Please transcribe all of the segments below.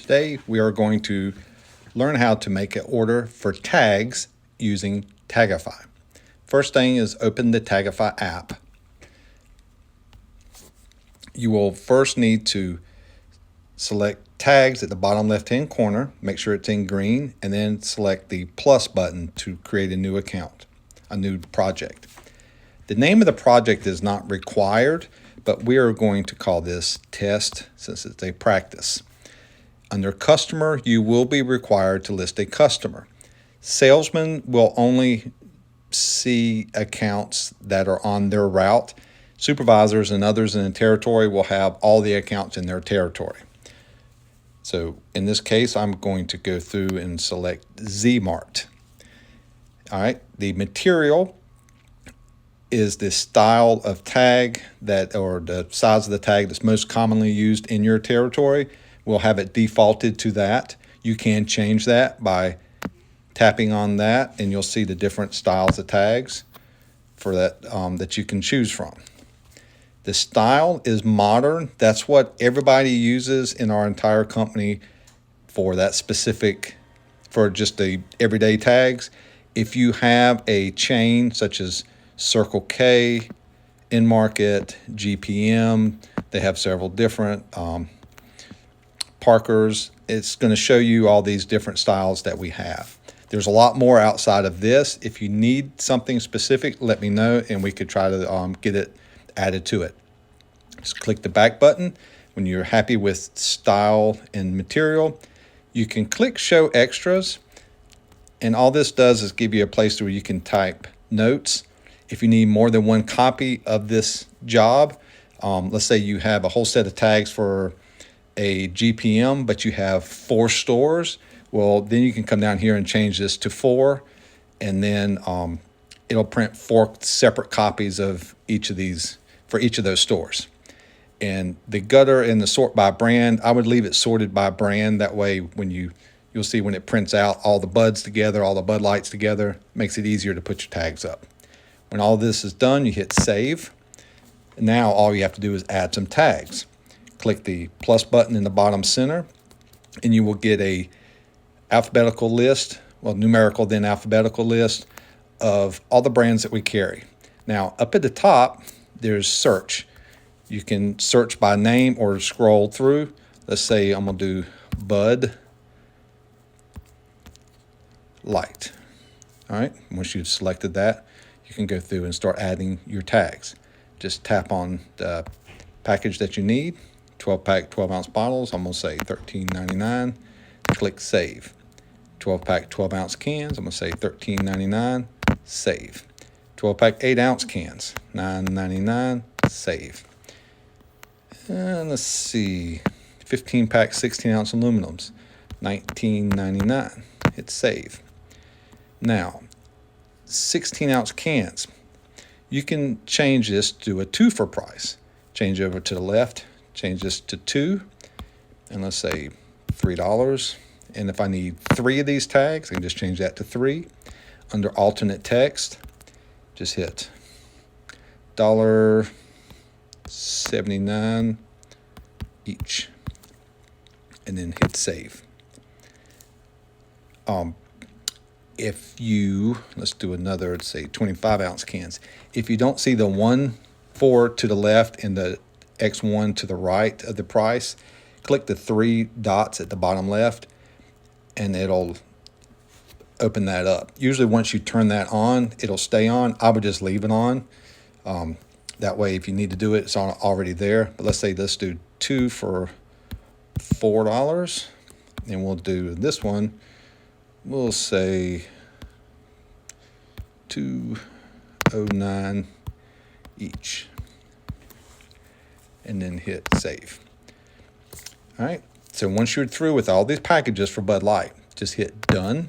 Today we are going to learn how to make an order for tags using Tagify. First thing is open the Tagify app. You will first need to select tags at the bottom left-hand corner, make sure it's in green, and then select the plus button to create a new account, a new project. The name of the project is not required, but we are going to call this test since it's a practice. Under customer, you will be required to list a customer. Salesmen will only see accounts that are on their route. Supervisors and others in the territory will have all the accounts in their territory. So in this case, I'm going to go through and select Z-Mart. All right, the material is the style of tag or the size of the tag that's most commonly used in your territory. We'll have it defaulted to that. You can change that by tapping on that, and you'll see the different styles of tags for that that you can choose from. The style is modern. That's what everybody uses in our entire company for that specific, for just the everyday tags. If you have a chain such as Circle K, In-Market, GPM, they have several different Parker's. It's going to show you all these different styles that we have. There's a lot more outside of this. If you need something specific, let me know and we could try to get it added to it. Just click the back button. When you're happy with style and material, you can click show extras, and all this does is give you a place where you can type notes. If you need more than one copy of this job, let's say you have a whole set of tags for a GPM, but you have 4 stores, well, then you can come down here and change this to 4, and then it'll print 4 separate copies of each of these for each of those stores. And the gutter and the sort by brand, I would leave it sorted by brand. That way, when you'll see when it prints out all the buds together, all the Bud Lights together, makes it easier to put your tags up. When all this is done, you hit save. Now all you have to do is add some tags. Click the plus button in the bottom center, and you will get a alphabetical list, well, numerical then alphabetical list of all the brands that we carry. Now, up at the top, there's search. You can search by name or scroll through. Let's say I'm going to do Bud Light. All right, once you've selected that, you can go through and start adding your tags. Just tap on the package that you need. 12-pack, 12-ounce bottles. I'm going to say $13.99. Click Save. 12-pack, 12-ounce cans. I'm going to say $13.99. Save. 12-pack, 8-ounce cans. $9.99. Save. And let's see. 15-pack, 16-ounce aluminums. $19.99. Hit Save. Now, 16-ounce cans. You can change this to a 2 for price. Change over to the left. Change this to 2, and let's say $3. And if I need 3 of these tags, I can just change that to 3. Under alternate text, just hit $1.79 each, and then hit save. Let's do another, let's say 25-ounce cans. If you don't see the 1.4 to the left and the X1 to the right of the price, click the 3 dots at the bottom left, and it'll open that up. Usually once you turn that on, it'll stay on. I would just leave it on. That way, if you need to do it, it's already there. But let's do 2 for $4, and we'll do this one. We'll say $2.09 each, and then hit save. All right, so once you're through with all these packages for Bud Light, just hit done.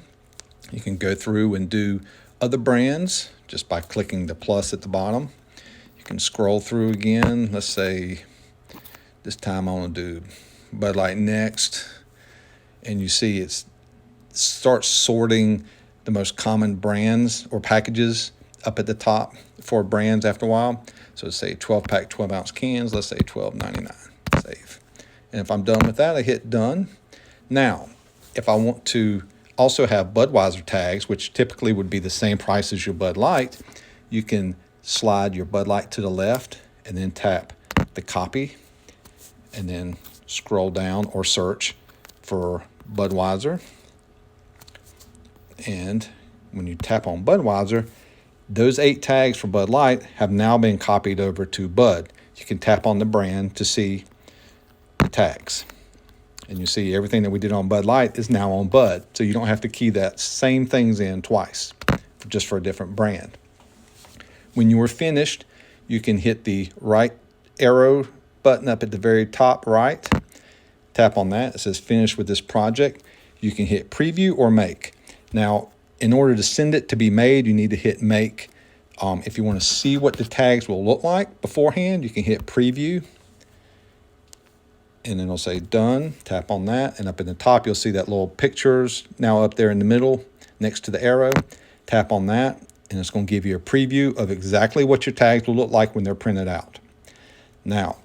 You can go through and do other brands just by clicking the plus at the bottom. You can scroll through again. Let's say this time I want to do Bud Light next, and you see it starts sorting the most common brands or packages up at the top for brands after a while. So let's say 12-pack, 12-ounce cans. Let's say $12.99. Save. And if I'm done with that, I hit done. Now, if I want to also have Budweiser tags, which typically would be the same price as your Bud Light, you can slide your Bud Light to the left and then tap the copy and then scroll down or search for Budweiser. And when you tap on Budweiser, those 8 tags for Bud Light have now been copied over to Bud. You can tap on the brand to see the tags. And you see everything that we did on Bud Light is now on Bud. So you don't have to key that same things in twice, just for a different brand. When you are finished, you can hit the right arrow button up at the very top right. Tap on that. It says finish with this project. You can hit preview or make. Now, in order to send it to be made, you need to hit make. If you want to see what the tags will look like beforehand, you can hit preview. And then it'll say done. Tap on that. And up in the top, you'll see that little pictures now up there in the middle next to the arrow. Tap on that. And it's going to give you a preview of exactly what your tags will look like when they're printed out. Now,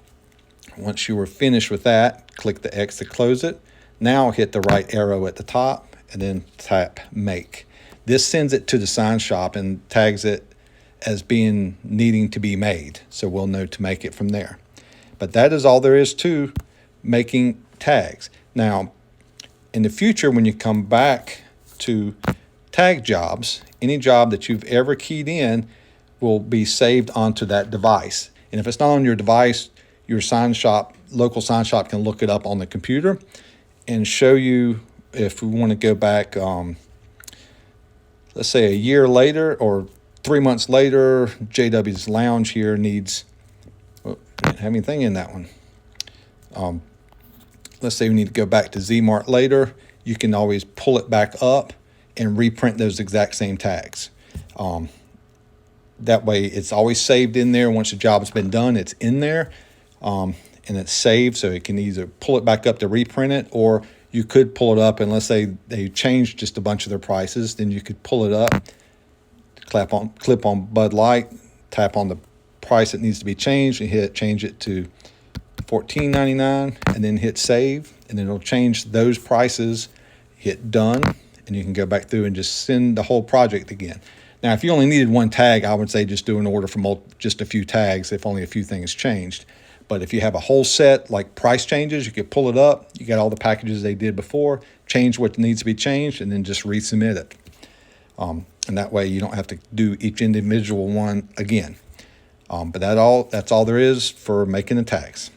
once you are finished with that, click the X to close it. Now hit the right arrow at the top and then tap make. This sends it to the sign shop and tags it as being needing to be made. So we'll know to make it from there. But that is all there is to making tags. Now, in the future, when you come back to tag jobs, any job that you've ever keyed in will be saved onto that device. And if it's not on your device, your sign shop, local sign shop can look it up on the computer and show you if we want to go back, let's say a year later or 3 months later, JW's Lounge here needs, didn't have anything in that one. Let's say we need to go back to Z-Mart later. You can always pull it back up and reprint those exact same tags. That way it's always saved in there. Once the job has been done, it's in there and it's saved, so it can either pull it back up to reprint it, or you could pull it up and let's say they changed just a bunch of their prices, then you could pull it up, clip on Bud Light, tap on the price that needs to be changed and hit change it to $14.99 and then hit save, and then it'll change those prices. Hit done, and you can go back through and just send the whole project again. Now, if you only needed one tag, I would say just do an order for just a few tags if only a few things changed. But if you have a whole set, like price changes, you could pull it up. You got all the packages they did before, change what needs to be changed, and then just resubmit it. And that way you don't have to do each individual one again. But that's all there is for making the tags.